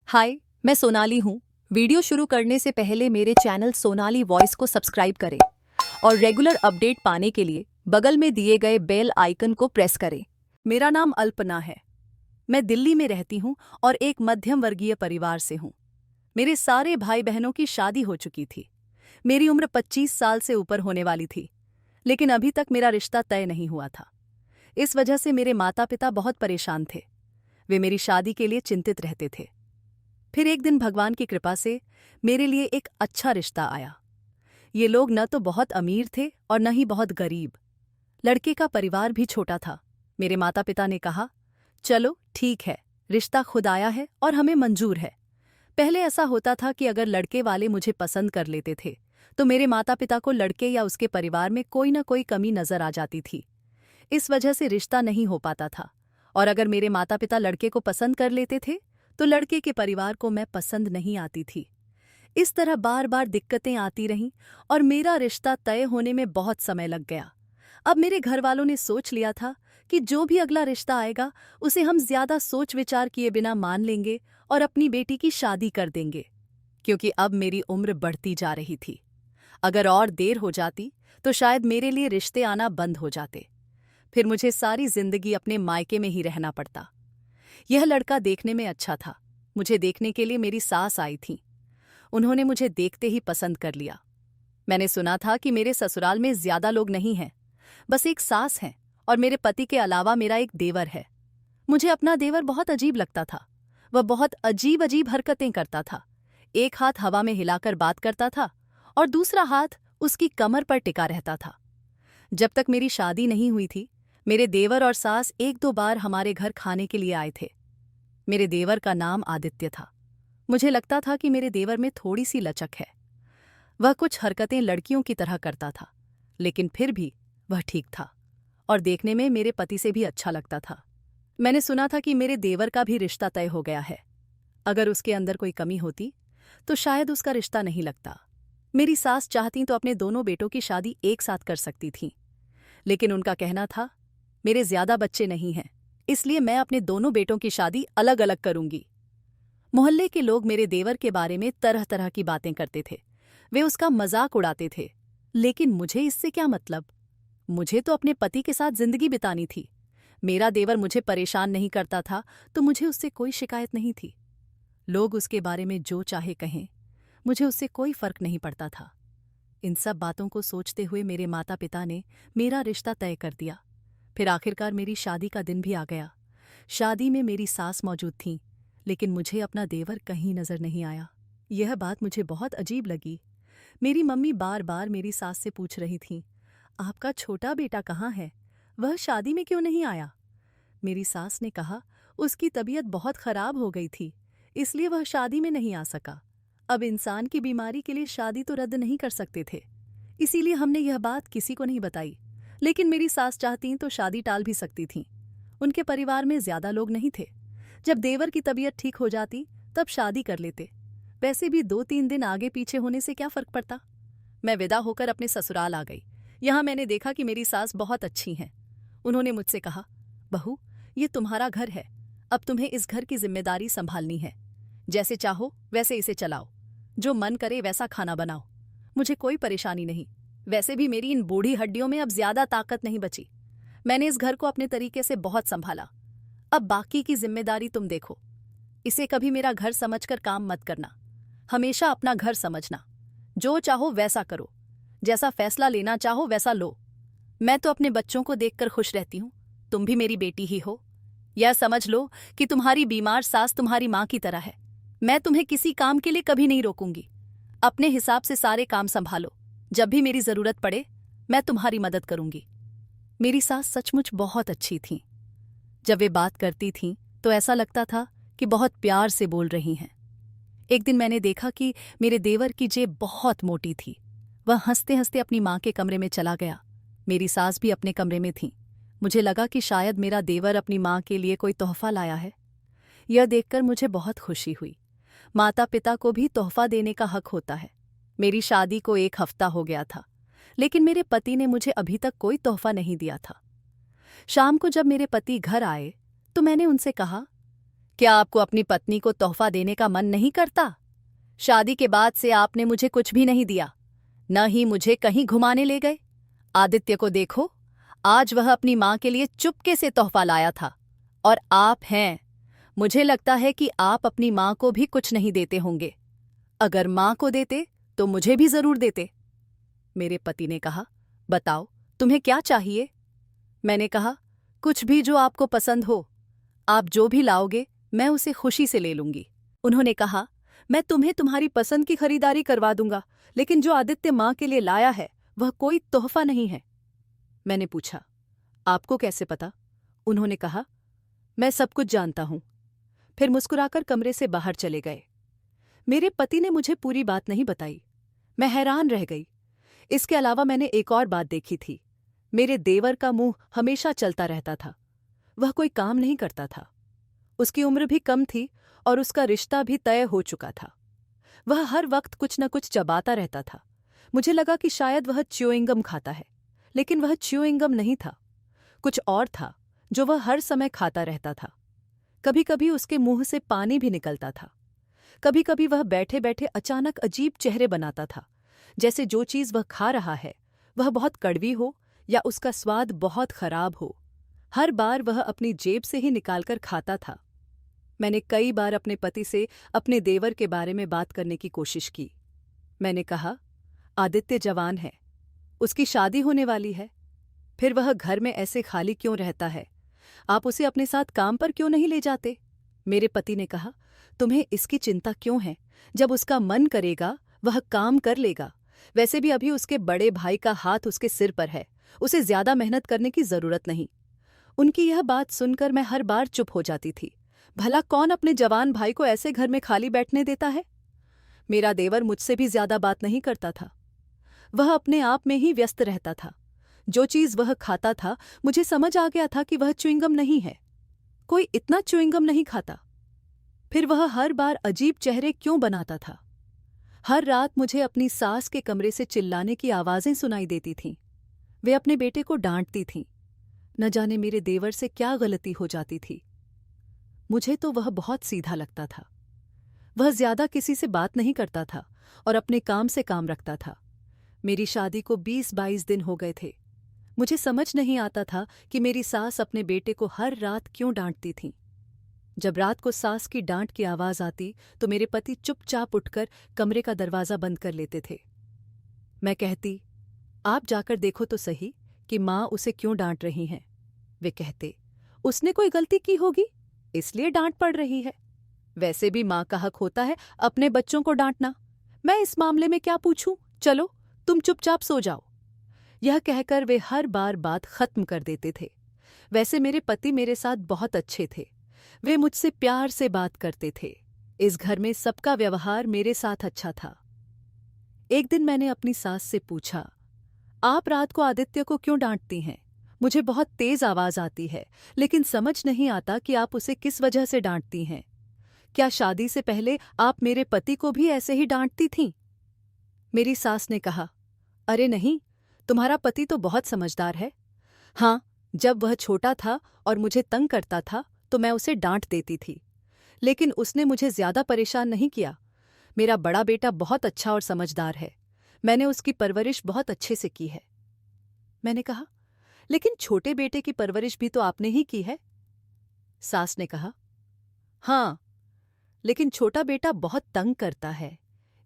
हाय, मैं सोनाली हूँ। वीडियो शुरू करने से पहले मेरे चैनल सोनाली वॉइस को सब्सक्राइब करें और रेगुलर अपडेट पाने के लिए बगल में दिए गए बेल आइकन को प्रेस करें। मेरा नाम अल्पना है। मैं दिल्ली में रहती हूँ और एक मध्यम वर्गीय परिवार से हूँ। मेरे सारे भाई बहनों की शादी हो चुकी थी। मेरी उम्र 25 साल से ऊपर होने वाली थी, लेकिन अभी तक मेरा रिश्ता तय नहीं हुआ था। इस वजह से मेरे माता पिता बहुत परेशान थे। वे मेरी शादी के लिए चिंतित रहते थे। फिर एक दिन भगवान की कृपा से मेरे लिए एक अच्छा रिश्ता आया। ये लोग न तो बहुत अमीर थे और न ही बहुत गरीब। लड़के का परिवार भी छोटा था। मेरे माता पिता ने कहा, चलो ठीक है, रिश्ता खुद आया है और हमें मंजूर है। पहले ऐसा होता था कि अगर लड़के वाले मुझे पसंद कर लेते थे तो मेरे माता पिता को लड़के या उसके परिवार में कोई न कोई कमी नजर आ जाती थी। इस वजह से रिश्ता नहीं हो पाता था। और अगर मेरे माता पिता लड़के को पसंद कर लेते थे तो लड़के के परिवार को मैं पसंद नहीं आती थी। इस तरह बार बार दिक्कतें आती रहीं और मेरा रिश्ता तय होने में बहुत समय लग गया। अब मेरे घर वालों ने सोच लिया था कि जो भी अगला रिश्ता आएगा उसे हम ज्यादा सोच विचार किए बिना मान लेंगे और अपनी बेटी की शादी कर देंगे, क्योंकि अब मेरी उम्र बढ़ती जा रही थी। अगर और देर हो जाती तो शायद मेरे लिए रिश्ते आना बंद हो जाते। फिर मुझे सारी जिंदगी अपने मायके में ही रहना पड़ता। यह लड़का देखने में अच्छा था। मुझे देखने के लिए मेरी सास आई थी। उन्होंने मुझे देखते ही पसंद कर लिया। मैंने सुना था कि मेरे ससुराल में ज्यादा लोग नहीं हैं, बस एक सास है और मेरे पति के अलावा मेरा एक देवर है। मुझे अपना देवर बहुत अजीब लगता था। वह बहुत अजीब अजीब हरकतें करता था। एक हाथ हवा में हिलाकर बात करता था और दूसरा हाथ उसकी कमर पर टिका रहता था। जब तक मेरी शादी नहीं हुई थी, मेरे देवर और सास एक दो बार हमारे घर खाने के लिए आए थे। मेरे देवर का नाम आदित्य था। मुझे लगता था कि मेरे देवर में थोड़ी सी लचक है। वह कुछ हरकतें लड़कियों की तरह करता था, लेकिन फिर भी वह ठीक था और देखने में मेरे पति से भी अच्छा लगता था। मैंने सुना था कि मेरे देवर का भी रिश्ता तय हो गया है। अगर उसके अंदर कोई कमी होती तो शायद उसका रिश्ता नहीं लगता। मेरी सास चाहती तो अपने दोनों बेटों की शादी एक साथ कर सकती थीं, लेकिन उनका कहना था, मेरे ज्यादा बच्चे नहीं हैं, इसलिए मैं अपने दोनों बेटों की शादी अलग अलग करूंगी। मोहल्ले के लोग मेरे देवर के बारे में तरह तरह की बातें करते थे। वे उसका मजाक उड़ाते थे, लेकिन मुझे इससे क्या मतलब। मुझे तो अपने पति के साथ जिंदगी बितानी थी। मेरा देवर मुझे परेशान नहीं करता था तो मुझे उससे कोई शिकायत नहीं थी। लोग उसके बारे में जो चाहे कहें, मुझे उससे कोई फर्क नहीं पड़ता था। इन सब बातों को सोचते हुए मेरे माता पिता ने मेरा रिश्ता तय कर दिया। फिर आखिरकार मेरी शादी का दिन भी आ गया। शादी में मेरी सास मौजूद थी, लेकिन मुझे अपना देवर कहीं नजर नहीं आया। यह बात मुझे बहुत अजीब लगी। मेरी मम्मी बार बार मेरी सास से पूछ रही थीं, आपका छोटा बेटा कहाँ है? वह शादी में क्यों नहीं आया? मेरी सास ने कहा, उसकी तबीयत बहुत खराब हो गई थी, इसलिए वह शादी में नहीं आ सका। अब इंसान की बीमारी के लिए शादी तो रद्द नहीं कर सकते थे, इसीलिए हमने यह बात किसी को नहीं बताई। लेकिन मेरी सास चाहती तो शादी टाल भी सकती थीं। उनके परिवार में ज्यादा लोग नहीं थे। जब देवर की तबीयत ठीक हो जाती तब शादी कर लेते। वैसे भी 2-3 दिन आगे पीछे होने से क्या फर्क पड़ता। मैं विदा होकर अपने ससुराल आ गई। यहाँ मैंने देखा कि मेरी सास बहुत अच्छी हैं। उन्होंने मुझसे कहा, बहू, ये तुम्हारा घर है, अब तुम्हें इस घर की जिम्मेदारी संभालनी है। जैसे चाहो वैसे इसे चलाओ, जो मन करे वैसा खाना बनाओ। मुझे कोई परेशानी नहीं। वैसे भी मेरी इन बूढ़ी हड्डियों में अब ज्यादा ताकत नहीं बची। मैंने इस घर को अपने तरीके से बहुत संभाला। अब बाकी की जिम्मेदारी तुम देखो। इसे कभी मेरा घर समझकर काम मत करना। हमेशा अपना घर समझना। जो चाहो वैसा करो, जैसा फैसला लेना चाहो वैसा लो। मैं तो अपने बच्चों को देखकर खुश रहती हूँ। तुम भी मेरी बेटी ही हो। यह समझ लो कि तुम्हारी बीमार सास तुम्हारी माँ की तरह है। मैं तुम्हें किसी काम के लिए कभी नहीं रोकूंगी। अपने हिसाब से सारे काम संभालो। जब भी मेरी जरूरत पड़े मैं तुम्हारी मदद करूंगी। मेरी सास सचमुच बहुत अच्छी थीं। जब वे बात करती थीं तो ऐसा लगता था कि बहुत प्यार से बोल रही हैं। एक दिन मैंने देखा कि मेरे देवर की जेब बहुत मोटी थी। वह हंसते हंसते अपनी माँ के कमरे में चला गया। मेरी सास भी अपने कमरे में थी। मुझे लगा कि शायद मेरा देवर अपनी माँ के लिए कोई तोहफा लाया है। यह देखकर मुझे बहुत खुशी हुई। माता पिता को भी तोहफा देने का हक होता है। मेरी शादी को 1 हफ्ता हो गया था, लेकिन मेरे पति ने मुझे अभी तक कोई तोहफा नहीं दिया था। शाम को जब मेरे पति घर आए तो मैंने उनसे कहा, क्या आपको अपनी पत्नी को तोहफा देने का मन नहीं करता? शादी के बाद से आपने मुझे कुछ भी नहीं दिया, न ही मुझे कहीं घुमाने ले गए। आदित्य को देखो, आज वह अपनी माँ के लिए चुपके से तोहफा लाया था। और आप हैं, मुझे लगता है कि आप अपनी माँ को भी कुछ नहीं देते होंगे। अगर माँ को देते तो मुझे भी जरूर देते। मेरे पति ने कहा, बताओ तुम्हें क्या चाहिए? मैंने कहा, कुछ भी जो आपको पसंद हो। आप जो भी लाओगे मैं उसे खुशी से ले लूंगी। उन्होंने कहा, मैं तुम्हें तुम्हारी पसंद की खरीदारी करवा दूंगा, लेकिन जो आदित्य माँ के लिए लाया है वह कोई तोहफा नहीं है। मैंने पूछा, आपको कैसे पता? उन्होंने कहा, मैं सब कुछ जानता हूं। फिर मुस्कुराकर कमरे से बाहर चले गए। मेरे पति ने मुझे पूरी बात नहीं बताई। मैं हैरान रह गई। इसके अलावा मैंने एक और बात देखी थी। मेरे देवर का मुंह हमेशा चलता रहता था। वह कोई काम नहीं करता था। उसकी उम्र भी कम थी और उसका रिश्ता भी तय हो चुका था। वह हर वक्त कुछ न कुछ चबाता रहता था। मुझे लगा कि शायद वह च्युइंगम खाता है, लेकिन वह च्युइंगम नहीं था। कुछ और था जो वह हर समय खाता रहता था। कभी कभी उसके मुंह से पानी भी निकलता था। कभी कभी वह बैठे बैठे अचानक अजीब चेहरे बनाता था, जैसे जो चीज वह खा रहा है वह बहुत कड़वी हो या उसका स्वाद बहुत खराब हो। हर बार वह अपनी जेब से ही निकालकर खाता था। मैंने कई बार अपने पति से अपने देवर के बारे में बात करने की कोशिश की। मैंने कहा, आदित्य जवान है, उसकी शादी होने वाली है, फिर वह घर में ऐसे खाली क्यों रहता है? आप उसे अपने साथ काम पर क्यों नहीं ले जाते? मेरे पति ने कहा, तुम्हें इसकी चिंता क्यों है? जब उसका मन करेगा वह काम कर लेगा। वैसे भी अभी उसके बड़े भाई का हाथ उसके सिर पर है, उसे ज्यादा मेहनत करने की जरूरत नहीं। उनकी यह बात सुनकर मैं हर बार चुप हो जाती थी। भला कौन अपने जवान भाई को ऐसे घर में खाली बैठने देता है? मेरा देवर मुझसे भी ज्यादा बात नहीं करता था। वह अपने आप में ही व्यस्त रहता था। जो चीज वह खाता था मुझे समझ आ गया था कि वह च्युइंगम नहीं है। कोई इतना च्युइंगम नहीं खाता। फिर वह हर बार अजीब चेहरे क्यों बनाता था? हर रात मुझे अपनी सास के कमरे से चिल्लाने की आवाजें सुनाई देती थीं। वे अपने बेटे को डांटती थीं। न जाने मेरे देवर से क्या गलती हो जाती थी। मुझे तो वह बहुत सीधा लगता था। वह ज्यादा किसी से बात नहीं करता था और अपने काम से काम रखता था। मेरी शादी को 20-22 दिन हो गए थे। मुझे समझ नहीं आता था कि मेरी सास अपने बेटे को हर रात क्यों डांटती थीं। जब रात को सास की डांट की आवाज आती तो मेरे पति चुपचाप उठकर कमरे का दरवाजा बंद कर लेते थे। मैं कहती, आप जाकर देखो तो सही कि माँ उसे क्यों डांट रही हैं। वे कहते, उसने कोई गलती की होगी इसलिए डांट पड़ रही है। वैसे भी माँ का हक होता है अपने बच्चों को डांटना। मैं इस मामले में क्या पूछूं? चलो तुम चुपचाप सो जाओ। यह कहकर वे हर बार बात खत्म कर देते थे। वैसे मेरे पति मेरे साथ बहुत अच्छे थे। वे मुझसे प्यार से बात करते थे। इस घर में सबका व्यवहार मेरे साथ अच्छा था। एक दिन मैंने अपनी सास से पूछा, आप रात को आदित्य को क्यों डांटती हैं? मुझे बहुत तेज आवाज आती है, लेकिन समझ नहीं आता कि आप उसे किस वजह से डांटती हैं। क्या शादी से पहले आप मेरे पति को भी ऐसे ही डांटती थीं? मेरी सास ने कहा, अरे नहीं, तुम्हारा पति तो बहुत समझदार है। हाँ, जब वह छोटा था और मुझे तंग करता था तो मैं उसे डांट देती थी, लेकिन उसने मुझे ज्यादा परेशान नहीं किया। मेरा बड़ा बेटा बहुत अच्छा और समझदार है। मैंने उसकी परवरिश बहुत अच्छे से की है। मैंने कहा, लेकिन छोटे बेटे की परवरिश भी तो आपने ही की है। सास ने कहा, हाँ, लेकिन छोटा बेटा बहुत तंग करता है,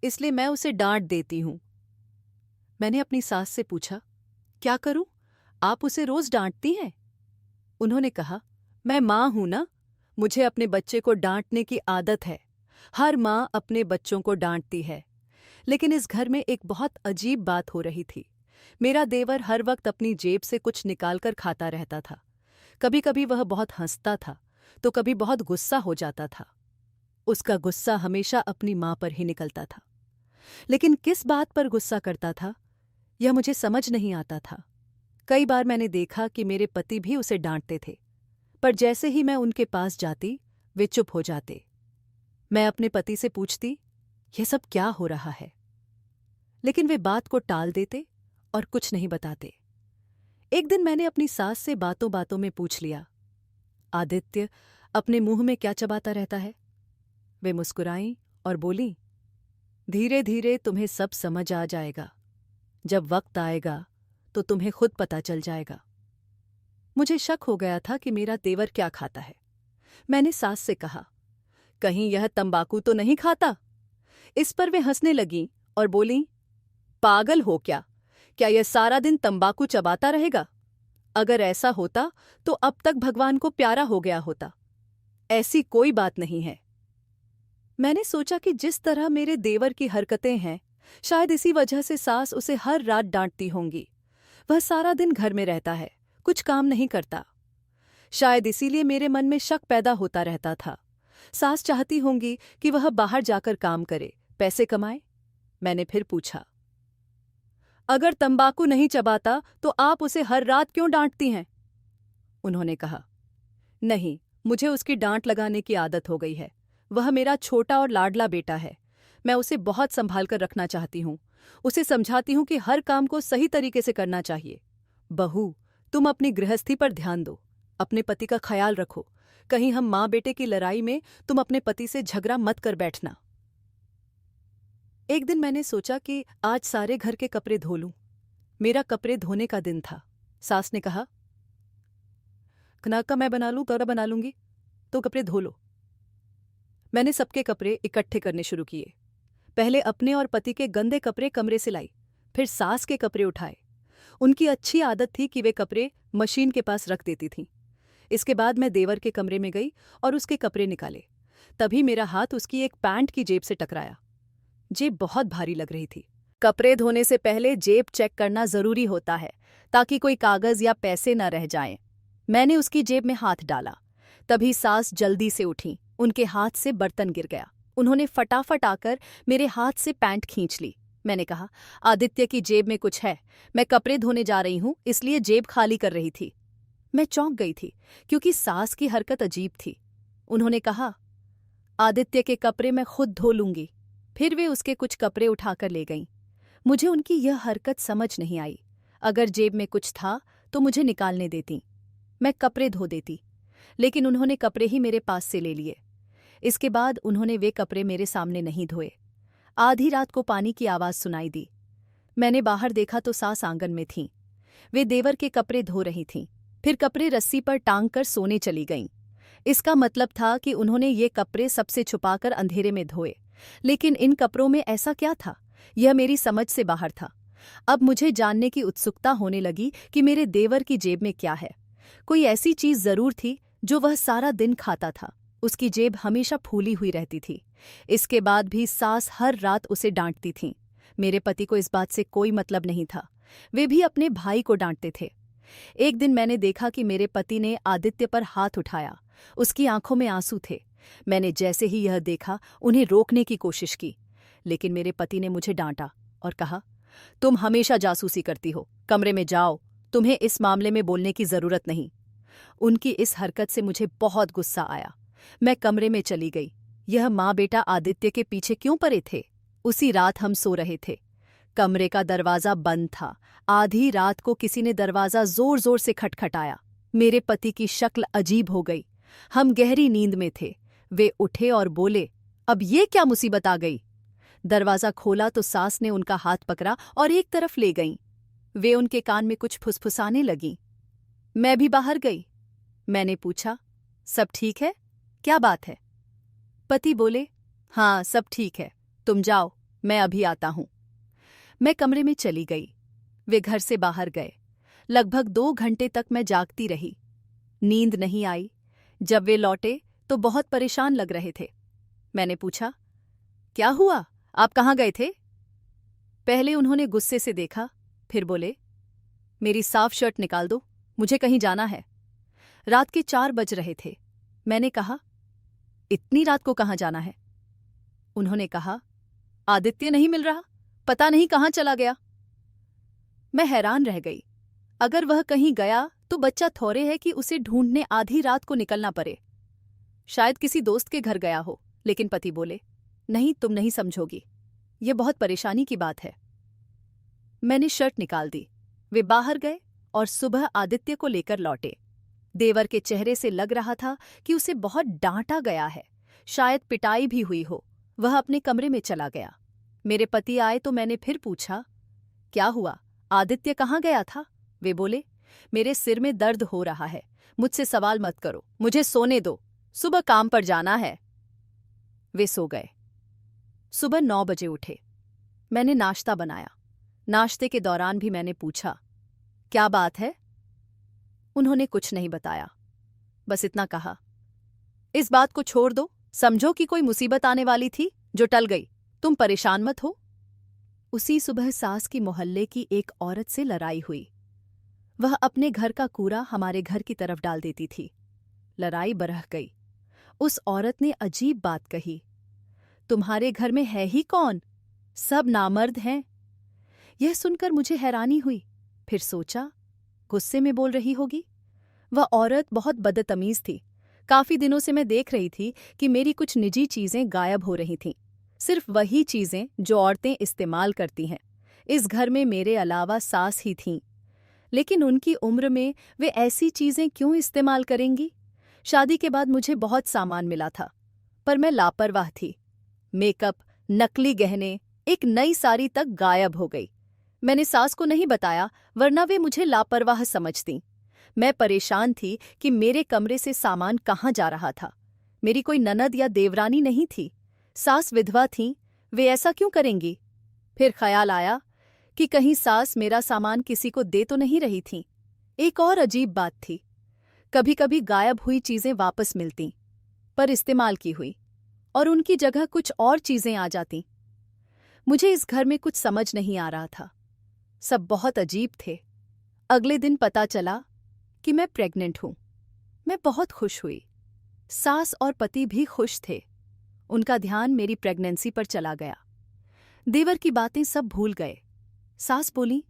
इसलिए मैं उसे डांट देती हूं। मैंने अपनी सास से पूछा, क्या करूं? आप उसे रोज डांटती हैं? उन्होंने कहा, मैं मां हूं ना, मुझे अपने बच्चे को डांटने की आदत है। हर मां अपने बच्चों को डांटती है। लेकिन इस घर में एक बहुत अजीब बात हो रही थी। मेरा देवर हर वक्त अपनी जेब से कुछ निकालकर खाता रहता था। कभी कभी वह बहुत हंसता था तो कभी बहुत गुस्सा हो जाता था। उसका गुस्सा हमेशा अपनी मां पर ही निकलता था। लेकिन किस बात पर गुस्सा करता था यह मुझे समझ नहीं आता था। कई बार मैंने देखा कि मेरे पति भी उसे डांटते थे, पर जैसे ही मैं उनके पास जाती वे चुप हो जाते। मैं अपने पति से पूछती, यह सब क्या हो रहा है? लेकिन वे बात को टाल देते और कुछ नहीं बताते। एक दिन मैंने अपनी सास से बातों बातों में पूछ लिया, आदित्य, अपने मुंह में क्या चबाता रहता है? वे मुस्कुराईं और बोलीं, धीरे धीरे तुम्हें सब समझ आ जाएगा। जब वक्त आएगा तो तुम्हें खुद पता चल जाएगा। मुझे शक हो गया था कि मेरा देवर क्या खाता है। मैंने सास से कहा, कहीं यह तंबाकू तो नहीं खाता? इस पर वे हंसने लगीं और बोलीं, पागल हो क्या? क्या यह सारा दिन तंबाकू चबाता रहेगा? अगर ऐसा होता तो अब तक भगवान को प्यारा हो गया होता। ऐसी कोई बात नहीं है। मैंने सोचा कि जिस तरह मेरे देवर की हरकतें हैं, शायद इसी वजह से सास उसे हर रात डांटती होंगी। वह सारा दिन घर में रहता है, कुछ काम नहीं करता। शायद इसीलिए मेरे मन में शक पैदा होता रहता था। सास चाहती होंगी कि वह बाहर जाकर काम करे, पैसे कमाए। मैंने फिर पूछा, अगर तंबाकू नहीं चबाता तो आप उसे हर रात क्यों डांटती हैं? उन्होंने कहा, नहीं, मुझे उसकी डांट लगाने की आदत हो गई है। वह मेरा छोटा और लाडला बेटा है। मैं उसे बहुत संभाल कर रखना चाहती हूँ। उसे समझाती हूँ कि हर काम को सही तरीके से करना चाहिए। बहू, तुम अपनी गृहस्थी पर ध्यान दो, अपने पति का ख्याल रखो। कहीं हम माँ बेटे की लड़ाई में तुम अपने पति से झगड़ा मत कर बैठना। एक दिन मैंने सोचा कि आज सारे घर के कपड़े धो लूं। मेरा कपड़े धोने का दिन था। सास ने कहा, खाना का मैं बना लूं, तोरा बना लूंगी, तो कपड़े धो लो। मैंने सबके कपड़े इकट्ठे करने शुरू किए। पहले अपने और पति के गंदे कपड़े कमरे से लाई, फिर सास के कपड़े उठाए। उनकी अच्छी आदत थी कि वे कपड़े मशीन के पास रख देती थीं। इसके बाद मैं देवर के कमरे में गई और उसके कपड़े निकाले। तभी मेरा हाथ उसकी एक पैंट की जेब से टकराया। जेब बहुत भारी लग रही थी। कपड़े धोने से पहले जेब चेक करना जरूरी होता है ताकि कोई कागज या पैसे न रह जाएं। मैंने उसकी जेब में हाथ डाला। तभी सास जल्दी से उठी। उनके हाथ से बर्तन गिर गया। उन्होंने फटाफट आकर मेरे हाथ से पैंट खींच ली। मैंने कहा, आदित्य की जेब में कुछ है। मैं कपड़े धोने जा रही हूं, इसलिए जेब खाली कर रही थी। मैं चौंक गई थी क्योंकि सास की हरकत अजीब थी। उन्होंने कहा, आदित्य के कपड़े मैं खुद धो लूंगी। फिर वे उसके कुछ कपड़े उठाकर ले गईं। मुझे उनकी यह हरकत समझ नहीं आई। अगर जेब में कुछ था तो मुझे निकालने देती, मैं कपड़े धो देती। लेकिन उन्होंने कपड़े ही मेरे पास से ले लिए। इसके बाद उन्होंने वे कपड़े मेरे सामने नहीं धोए। आधी रात को पानी की आवाज़ सुनाई दी। मैंने बाहर देखा तो सास आंगन में थीं। वे देवर के कपड़े धो रही थीं। फिर कपड़े रस्सी पर टांग कर सोने चली गईं। इसका मतलब था कि उन्होंने ये कपड़े सबसे छुपाकर अंधेरे में धोए। लेकिन इन कपड़ों में ऐसा क्या था? यह मेरी समझ से बाहर था। अब मुझे जानने की उत्सुकता होने लगी कि मेरे देवर की जेब में क्या है। कोई ऐसी चीज जरूर थी जो वह सारा दिन खाता था। उसकी जेब हमेशा फूली हुई रहती थी। इसके बाद भी सास हर रात उसे डांटती थीं। मेरे पति को इस बात से कोई मतलब नहीं था। वे भी अपने भाई को डांटते थे। एक दिन मैंने देखा कि मेरे पति ने आदित्य पर हाथ उठाया। उसकी आंखों में आंसू थे। मैंने जैसे ही यह देखा उन्हें रोकने की कोशिश की, लेकिन मेरे पति ने मुझे डांटा और कहा, तुम हमेशा जासूसी करती हो, कमरे में जाओ, तुम्हें इस मामले में बोलने की जरूरत नहीं। उनकी इस हरकत से मुझे बहुत गुस्सा आया। मैं कमरे में चली गई। यह माँ बेटा आदित्य के पीछे क्यों पड़े थे? उसी रात हम सो रहे थे। कमरे का दरवाजा बंद था। आधी रात को किसी ने दरवाजा जोर जोर से खटखटाया। मेरे पति की शक्ल अजीब हो गई। हम गहरी नींद में थे। वे उठे और बोले, अब ये क्या मुसीबत आ गई? दरवाजा खोला तो सास ने उनका हाथ पकड़ा और एक तरफ ले गईं। वे उनके कान में कुछ फुसफुसाने लगीं। मैं भी बाहर गई। मैंने पूछा, सब ठीक है? क्या बात है? पति बोले, हाँ सब ठीक है, तुम जाओ, मैं अभी आता हूं। मैं कमरे में चली गई। वे घर से बाहर गए। लगभग 2 घंटे तक मैं जागती रही। नींद नहीं आई। जब वे लौटे तो बहुत परेशान लग रहे थे। मैंने पूछा, क्या हुआ, आप कहाँ गए थे? पहले उन्होंने गुस्से से देखा, फिर बोले, मेरी साफ शर्ट निकाल दो, मुझे कहीं जाना है। रात के 4 बज रहे थे। मैंने कहा, इतनी रात को कहाँ जाना है? उन्होंने कहा, आदित्य नहीं मिल रहा, पता नहीं कहाँ चला गया। मैं हैरान रह गई। अगर वह कहीं गया तो बच्चा थोड़े है कि उसे ढूंढने आधी रात को निकलना पड़े। शायद किसी दोस्त के घर गया हो। लेकिन पति बोले, नहीं, तुम नहीं समझोगी, यह बहुत परेशानी की बात है। मैंने शर्ट निकाल दी। वे बाहर गए और सुबह आदित्य को लेकर लौटे। देवर के चेहरे से लग रहा था कि उसे बहुत डांटा गया है, शायद पिटाई भी हुई हो। वह अपने कमरे में चला गया। मेरे पति आए तो मैंने फिर पूछा, क्या हुआ, आदित्य कहाँ गया था? वे बोले, मेरे सिर में दर्द हो रहा है, मुझसे सवाल मत करो, मुझे सोने दो, सुबह काम पर जाना है। वे सो गए। सुबह 9 बजे उठे। मैंने नाश्ता बनाया। नाश्ते के दौरान भी मैंने पूछा, क्या बात है? उन्होंने कुछ नहीं बताया, बस इतना कहा, इस बात को छोड़ दो, समझो कि कोई मुसीबत आने वाली थी जो टल गई, तुम परेशान मत हो। उसी सुबह सास की मोहल्ले की एक औरत से लड़ाई हुई। वह अपने घर का कूड़ा हमारे घर की तरफ डाल देती थी। लड़ाई बढ़ गई। उस औरत ने अजीब बात कही, तुम्हारे घर में है ही कौन? सब नामर्द हैं। यह सुनकर मुझे हैरानी हुई। फिर सोचा, गुस्से में बोल रही होगी। वह औरत बहुत बदतमीज थी। काफी दिनों से मैं देख रही थी कि मेरी कुछ निजी चीजें गायब हो रही थीं, सिर्फ वही चीजें जो औरतें इस्तेमाल करती हैं। इस घर में मेरे अलावा सास ही थीं, लेकिन उनकी उम्र में वे ऐसी चीजें क्यों इस्तेमाल करेंगी? शादी के बाद मुझे बहुत सामान मिला था, पर मैं लापरवाह थी। मेकअप, नकली गहने, एक नई साड़ी तक गायब हो गई। मैंने सास को नहीं बताया, वरना वे मुझे लापरवाह समझती। मैं परेशान थी कि मेरे कमरे से सामान कहाँ जा रहा था। मेरी कोई ननद या देवरानी नहीं थी। सास विधवा थीं, वे ऐसा क्यों करेंगी? फिर ख्याल आया कि कहीं सास मेरा सामान किसी को दे तो नहीं रही थीं। एक और अजीब बात थी, कभी कभी गायब हुई चीजें वापस मिलतीं, पर इस्तेमाल की हुई, और उनकी जगह कुछ और चीजें आ जातीं। मुझे इस घर में कुछ समझ नहीं आ रहा था। सब बहुत अजीब थे। अगले दिन पता चला कि मैं प्रेग्नेंट हूं। मैं बहुत खुश हुई। सास और पति भी खुश थे। उनका ध्यान मेरी प्रेगनेंसी पर चला गया। देवर की बातें सब भूल गए। सास बोली,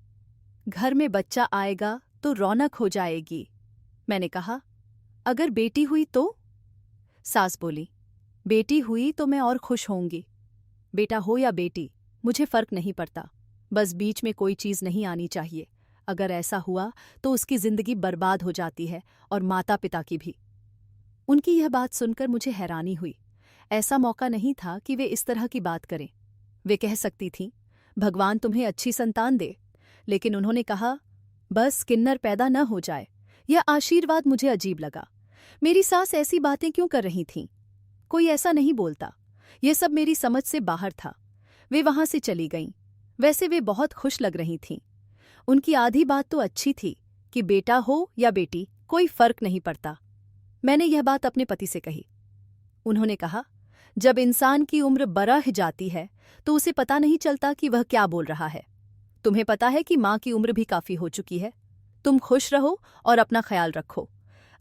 घर में बच्चा आएगा तो रौनक हो जाएगी। मैंने कहा, अगर बेटी हुई तो? सास बोली, बेटी हुई तो मैं और खुश होंगी। बेटा हो या बेटी, मुझे फर्क नहीं पड़ता, बस बीच में कोई चीज नहीं आनी चाहिए। अगर ऐसा हुआ तो उसकी जिंदगी बर्बाद हो जाती है, और माता पिता की भी। उनकी यह बात सुनकर मुझे हैरानी हुई। ऐसा मौका नहीं था कि वे इस तरह की बात करें। वे कह सकती थीं, भगवान तुम्हें अच्छी संतान दे, लेकिन उन्होंने कहा, बस किन्नर पैदा न हो जाए। यह आशीर्वाद मुझे अजीब लगा। मेरी सास ऐसी बातें क्यों कर रही थीं? कोई ऐसा नहीं बोलता। यह सब मेरी समझ से बाहर था। वे वहां से चली गईं। वैसे वे बहुत खुश लग रही थीं। उनकी आधी बात तो अच्छी थी कि बेटा हो या बेटी, कोई फर्क नहीं पड़ता। मैंने यह बात अपने पति से कही। उन्होंने कहा, जब इंसान की उम्र बढ़ जाती है तो उसे पता नहीं चलता कि वह क्या बोल रहा है। तुम्हें पता है कि माँ की उम्र भी काफी हो चुकी है। तुम खुश रहो और अपना ख्याल रखो।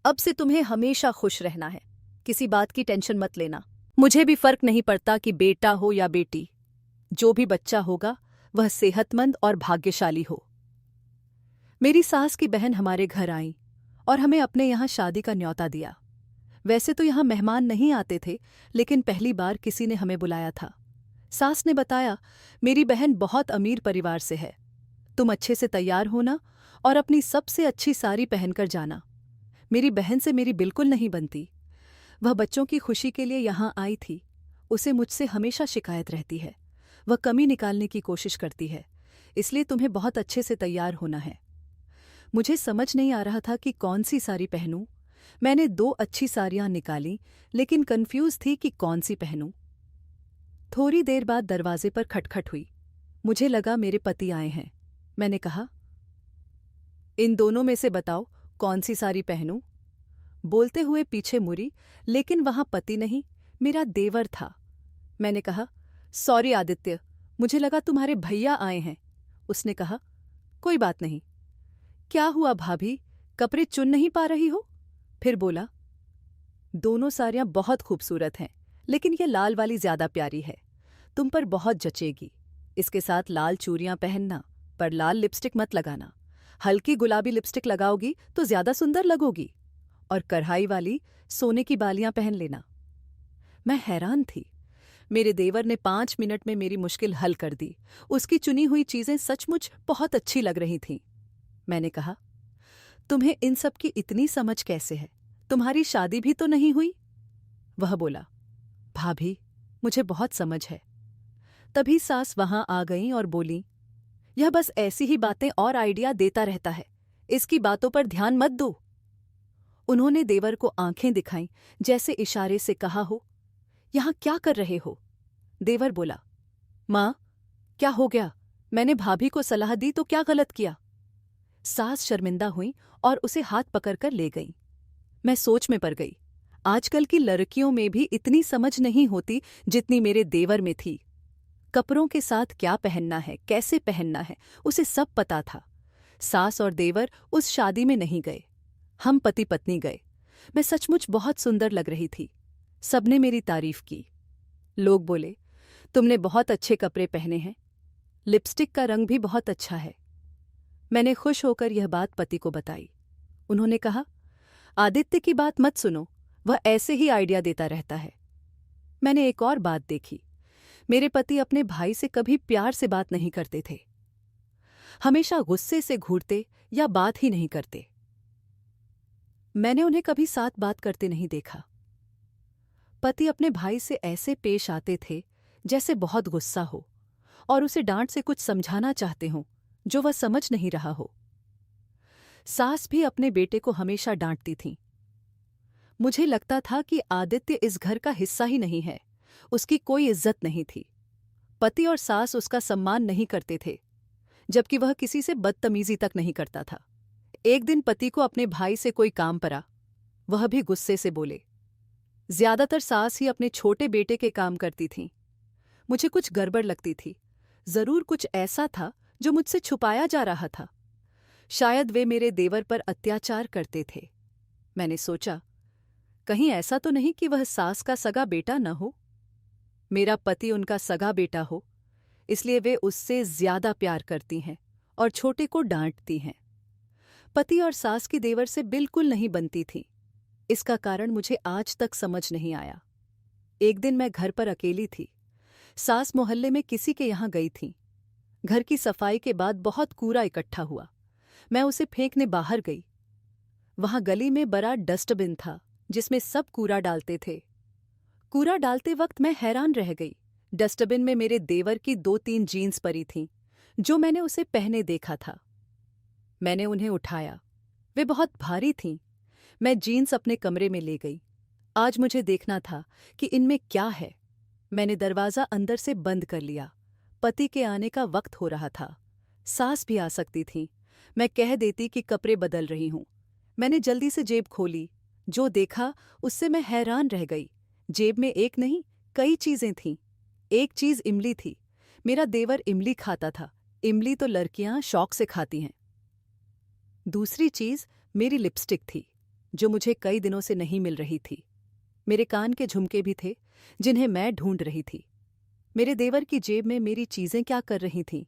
अब से तुम्हें हमेशा खुश रहना है। किसी बात की टेंशन मत लेना। मुझे भी फर्क नहीं पड़ता कि बेटा हो या बेटी, जो भी बच्चा होगा वह सेहतमंद और भाग्यशाली हो। मेरी सास की बहन हमारे घर आई और हमें अपने यहाँ शादी का न्योता दिया। वैसे तो यहाँ मेहमान नहीं आते थे, लेकिन पहली बार किसी ने हमें बुलाया था। सास ने बताया, मेरी बहन बहुत अमीर परिवार से है। तुम अच्छे से तैयार होना और अपनी सबसे अच्छी साड़ी पहनकर जाना। मेरी बहन से मेरी बिल्कुल नहीं बनती। वह बच्चों की खुशी के लिए यहाँ आई थी। उसे मुझसे हमेशा शिकायत रहती है। वह कमी निकालने की कोशिश करती है, इसलिए तुम्हें बहुत अच्छे से तैयार होना है। मुझे समझ नहीं आ रहा था कि कौन सी साड़ी पहनूं। मैंने 2 अच्छी साड़ियां निकाली, लेकिन कंफ्यूज थी कि कौन सी पहनूं। थोड़ी देर बाद दरवाजे पर खटखट हुई। मुझे लगा मेरे पति आए हैं। मैंने कहा, इन दोनों में से बताओ कौन सी साड़ी पहनूं। बोलते हुए पीछे मुड़ी, लेकिन वहां पति नहीं, मेरा देवर था। मैंने कहा, सॉरी आदित्य, मुझे लगा तुम्हारे भैया आए हैं। उसने कहा, कोई बात नहीं। क्या हुआ भाभी, कपड़े चुन नहीं पा रही हो? फिर बोला, दोनों साड़ियां बहुत खूबसूरत हैं, लेकिन यह लाल वाली ज्यादा प्यारी है। तुम पर बहुत जचेगी। इसके साथ लाल चूड़ियां पहनना, पर लाल लिपस्टिक मत लगाना। हल्की गुलाबी लिपस्टिक लगाओगी तो ज्यादा सुंदर लगोगी। और कढ़ाई वाली सोने की बालियां पहन लेना। मैं हैरान थी। मेरे देवर ने 5 मिनट में मेरी मुश्किल हल कर दी। उसकी चुनी हुई चीजें सचमुच बहुत अच्छी लग रही थीं। मैंने कहा, तुम्हें इन सब की इतनी समझ कैसे है? तुम्हारी शादी भी तो नहीं हुई? वह बोला, भाभी, मुझे बहुत समझ है। तभी सास वहां आ गईं और बोली, यह बस ऐसी ही बातें और आइडिया देता रहता है, इसकी बातों पर ध्यान मत दो। उन्होंने देवर को आंखें दिखाईं, जैसे इशारे से कहा हो, यहां क्या कर रहे हो? देवर बोला, मां, क्या हो गया? मैंने भाभी को सलाह दी तो क्या गलत किया? सास शर्मिंदा हुई और उसे हाथ पकड़कर ले गई। मैं सोच में पड़ गई। आजकल की लड़कियों में भी इतनी समझ नहीं होती जितनी मेरे देवर में थी। कपड़ों के साथ क्या पहनना है, कैसे पहनना है, उसे सब पता था। सास और देवर उस शादी में नहीं गए, हम पति पत्नी गए। मैं सचमुच बहुत सुंदर लग रही थी। सबने मेरी तारीफ की। लोग बोले, तुमने बहुत अच्छे कपड़े पहने हैं, लिपस्टिक का रंग भी बहुत अच्छा है। मैंने खुश होकर यह बात पति को बताई। उन्होंने कहा, आदित्य की बात मत सुनो, वह ऐसे ही आइडिया देता रहता है। मैंने एक और बात देखी। मेरे पति अपने भाई से कभी प्यार से बात नहीं करते थे, हमेशा गुस्से से घूरते या बात ही नहीं करते। मैंने उन्हें कभी साथ बात करते नहीं देखा। पति अपने भाई से ऐसे पेश आते थे जैसे बहुत गुस्सा हो और उसे डांट से कुछ समझाना चाहते हों जो वह समझ नहीं रहा हो। सास भी अपने बेटे को हमेशा डांटती थी। मुझे लगता था कि आदित्य इस घर का हिस्सा ही नहीं है, उसकी कोई इज्जत नहीं थी। पति और सास उसका सम्मान नहीं करते थे, जबकि वह किसी से बदतमीजी तक नहीं करता था। एक दिन पति को अपने भाई से कोई काम पड़ा, वह भी गुस्से से बोले। ज्यादातर सास ही अपने छोटे बेटे के काम करती थीं। मुझे कुछ गड़बड़ लगती थी। जरूर कुछ ऐसा था जो मुझसे छुपाया जा रहा था। शायद वे मेरे देवर पर अत्याचार करते थे। मैंने सोचा, कहीं ऐसा तो नहीं कि वह सास का सगा बेटा न हो? मेरा पति उनका सगा बेटा हो, इसलिए वे उससे ज्यादा प्यार करती हैं और छोटे को डांटती हैं। पति और सास की देवर से बिल्कुल नहीं बनती थी। इसका कारण मुझे आज तक समझ नहीं आया। एक दिन मैं घर पर अकेली थी। सास मोहल्ले में किसी के यहां गई थी। घर की सफाई के बाद बहुत कूड़ा इकट्ठा हुआ। मैं उसे फेंकने बाहर गई। वहां गली में बड़ा डस्टबिन था जिसमें सब कूड़ा डालते थे। कूड़ा डालते वक्त मैं हैरान रह गई। डस्टबिन में मेरे देवर की 2-3 जीन्स पड़ी थीं जो मैंने उसे पहने देखा था। मैंने उन्हें उठाया। वे बहुत भारी थीं। मैं जीन्स अपने कमरे में ले गई। आज मुझे देखना था कि इनमें क्या है। मैंने दरवाज़ा अंदर से बंद कर लिया। पति के आने का वक्त हो रहा था। सास भी आ सकती थी। मैं कह देती कि कपड़े बदल रही हूं। मैंने जल्दी से जेब खोली। जो देखा उससे मैं हैरान रह गई। जेब में एक नहीं, कई चीजें थीं। एक चीज इमली थी। मेरा देवर इमली खाता था। इमली तो लड़कियां शौक से खाती हैं। दूसरी चीज मेरी लिपस्टिक थी, जो मुझे कई दिनों से नहीं मिल रही थी। मेरे कान के झुमके भी थे, जिन्हें मैं ढूंढ रही थी। मेरे देवर की जेब में मेरी चीजें क्या कर रही थीं?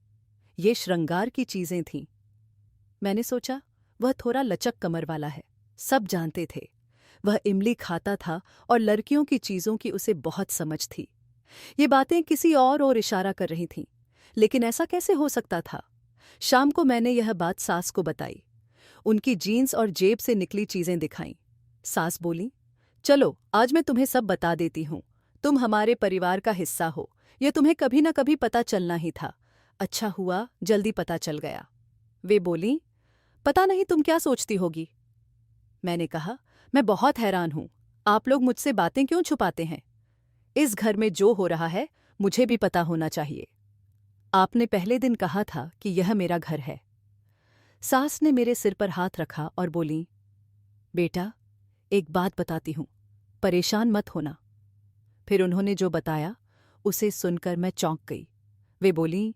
ये श्रृंगार की चीजें थीं। मैंने सोचा, वह थोड़ा लचक कमर वाला है, सब जानते थे। वह इमली खाता था और लड़कियों की चीजों की उसे बहुत समझ थी। ये बातें किसी और इशारा कर रही थीं, लेकिन ऐसा कैसे हो सकता था? शाम को मैंने यह बात सास को बताई। उनकी जीन्स और जेब से निकली चीजें दिखाईं। सास बोली, चलो आज मैं तुम्हें सब बता देती हूँ। तुम हमारे परिवार का हिस्सा हो, यह तुम्हें कभी न कभी पता चलना ही था। अच्छा हुआ जल्दी पता चल गया। वे बोली, पता नहीं तुम क्या सोचती होगी। मैंने कहा, मैं बहुत हैरान हूं, आप लोग मुझसे बातें क्यों छुपाते हैं? इस घर में जो हो रहा है मुझे भी पता होना चाहिए। आपने पहले दिन कहा था कि यह मेरा घर है। सास ने मेरे सिर पर हाथ रखा और बोली, बेटा, एक बात बताती हूं, परेशान मत होना। फिर उन्होंने जो बताया उसे सुनकर मैं चौंक गई। वे बोली,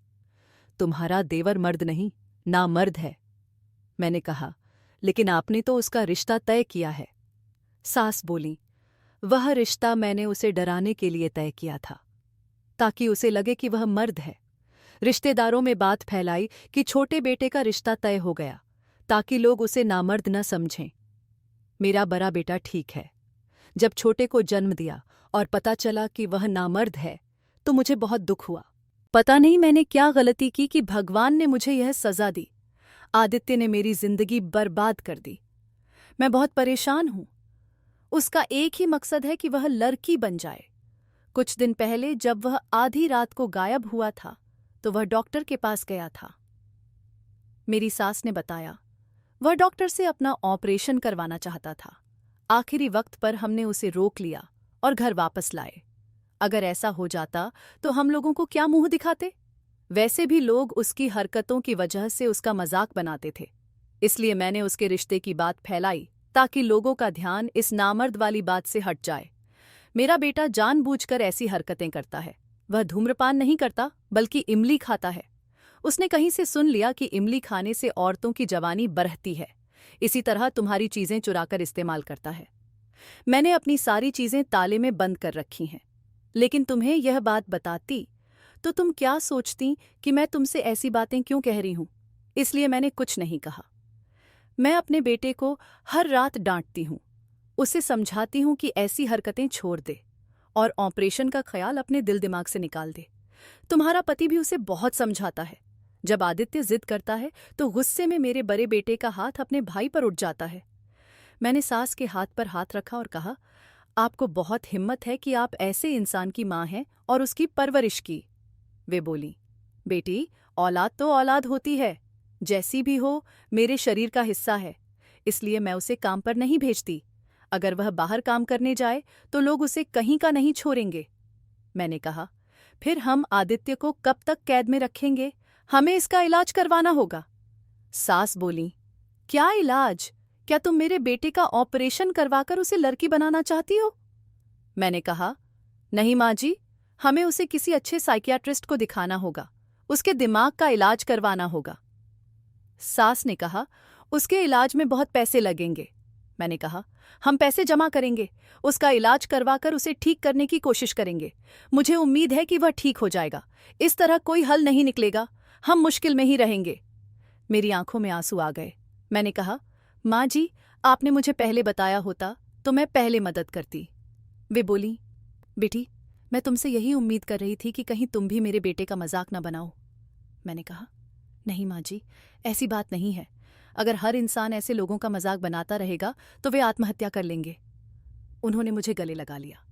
तुम्हारा देवर मर्द नहीं, नामर्द है। मैंने कहा, लेकिन आपने तो उसका रिश्ता तय किया है। सास बोली, वह रिश्ता मैंने उसे डराने के लिए तय किया था, ताकि उसे लगे कि वह मर्द है। रिश्तेदारों में बात फैलाई कि छोटे बेटे का रिश्ता तय हो गया, ताकि लोग उसे नामर्द न समझें। मेरा बड़ा बेटा ठीक है। जब छोटे को जन्म दिया और पता चला कि वह नामर्द है, तो मुझे बहुत दुख हुआ। पता नहीं मैंने क्या गलती की कि भगवान ने मुझे यह सजा दी। आदित्य ने मेरी जिंदगी बर्बाद कर दी। मैं बहुत परेशान हूं। उसका एक ही मकसद है कि वह लड़की बन जाए। कुछ दिन पहले जब वह आधी रात को गायब हुआ था तो वह डॉक्टर के पास गया था। मेरी सास ने बताया वह डॉक्टर से अपना ऑपरेशन करवाना चाहता था। आखिरी वक्त पर हमने उसे रोक लिया और घर वापस लाए। अगर ऐसा हो जाता तो हम लोगों को क्या मुंह दिखाते? वैसे भी लोग उसकी हरकतों की वजह से उसका मजाक बनाते थे, इसलिए मैंने उसके रिश्ते की बात फैलाई ताकि लोगों का ध्यान इस नामर्द वाली बात से हट जाए। मेरा बेटा जानबूझकर ऐसी हरकतें करता है। वह धूम्रपान नहीं करता बल्कि इमली खाता है। उसने कहीं से सुन लिया कि इमली खाने से औरतों की जवानी बढ़ती है। इसी तरह तुम्हारी चीजें चुराकर इस्तेमाल करता है। मैंने अपनी सारी चीजें ताले में बंद कर रखी हैं, लेकिन तुम्हें यह बात बताती तो तुम क्या सोचती कि मैं तुमसे ऐसी बातें क्यों कह रही हूं? इसलिए मैंने कुछ नहीं कहा। मैं अपने बेटे को हर रात डांटती हूं, उसे समझाती हूं कि ऐसी हरकतें छोड़ दे और ऑपरेशन का ख्याल अपने दिल दिमाग से निकाल दे। तुम्हारा पति भी उसे बहुत समझाता है। जब आदित्य जिद करता है तो गुस्से में मेरे बड़े बेटे का हाथ अपने भाई पर उठ जाता है। मैंने सास के हाथ पर हाथ रखा और कहा, आपको बहुत हिम्मत है कि आप ऐसे इंसान की मां हैं और उसकी परवरिश की। वे बोली, बेटी, औलाद तो औलाद होती है, जैसी भी हो मेरे शरीर का हिस्सा है, इसलिए मैं उसे काम पर नहीं भेजती। अगर वह बाहर काम करने जाए तो लोग उसे कहीं का नहीं छोड़ेंगे। मैंने कहा, फिर हम आदित्य को कब तक कैद में रखेंगे? हमें इसका इलाज करवाना होगा। सास बोली, क्या इलाज? क्या तुम मेरे बेटे का ऑपरेशन करवाकर उसे लड़की बनाना चाहती हो? मैंने कहा, नहीं माँ जी, हमें उसे किसी अच्छे साइकियाट्रिस्ट को दिखाना होगा, उसके दिमाग का इलाज करवाना होगा। सास ने कहा, उसके इलाज में बहुत पैसे लगेंगे। मैंने कहा, हम पैसे जमा करेंगे, उसका इलाज करवाकर उसे ठीक करने की कोशिश करेंगे। मुझे उम्मीद है कि वह ठीक हो जाएगा। इस तरह कोई हल नहीं निकलेगा, हम मुश्किल में ही रहेंगे। मेरी आंखों में आंसू आ गए। मैंने कहा, माँ जी, आपने मुझे पहले बताया होता तो मैं पहले मदद करती। वे बोली, बेटी, मैं तुमसे यही उम्मीद कर रही थी कि कहीं तुम भी मेरे बेटे का मजाक न बनाओ। मैंने कहा, नहीं माँ जी, ऐसी बात नहीं है। अगर हर इंसान ऐसे लोगों का मजाक बनाता रहेगा तो वे आत्महत्या कर लेंगे। उन्होंने मुझे गले लगा लिया।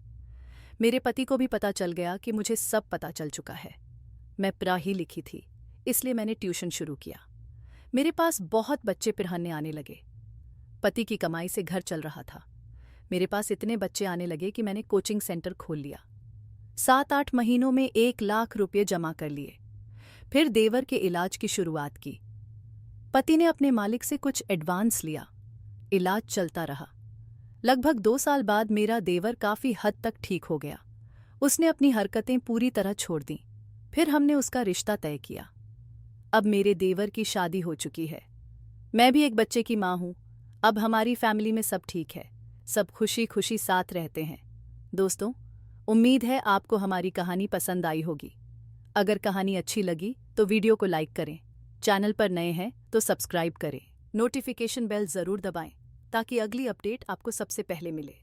मेरे पति को भी पता चल गया कि मुझे सब पता चल चुका है। मैं पढ़ी लिखी थी, इसलिए मैंने ट्यूशन शुरू किया। मेरे पास बहुत बच्चे पढ़ाने आने लगे। पति की कमाई से घर चल रहा था। मेरे पास इतने बच्चे आने लगे कि मैंने कोचिंग सेंटर खोल लिया। 7-8 महीनों में 1 लाख रुपये जमा कर लिए। फिर देवर के इलाज की शुरुआत की। पति ने अपने मालिक से कुछ एडवांस लिया। इलाज चलता रहा। लगभग 2 साल बाद मेरा देवर काफी हद तक ठीक हो गया। उसने अपनी हरकतें पूरी तरह छोड़ दी। फिर हमने उसका रिश्ता तय किया। अब मेरे देवर की शादी हो चुकी है। मैं भी एक बच्चे की माँ हूँ। अब हमारी फैमिली में सब ठीक है, सब खुशी खुशी साथ रहते हैं। दोस्तों, उम्मीद है आपको हमारी कहानी पसंद आई होगी। अगर कहानी अच्छी लगी तो वीडियो को लाइक करें, चैनल पर नए हैं तो सब्सक्राइब करें, नोटिफिकेशन बेल ज़रूर दबाएं ताकि अगली अपडेट आपको सबसे पहले मिले।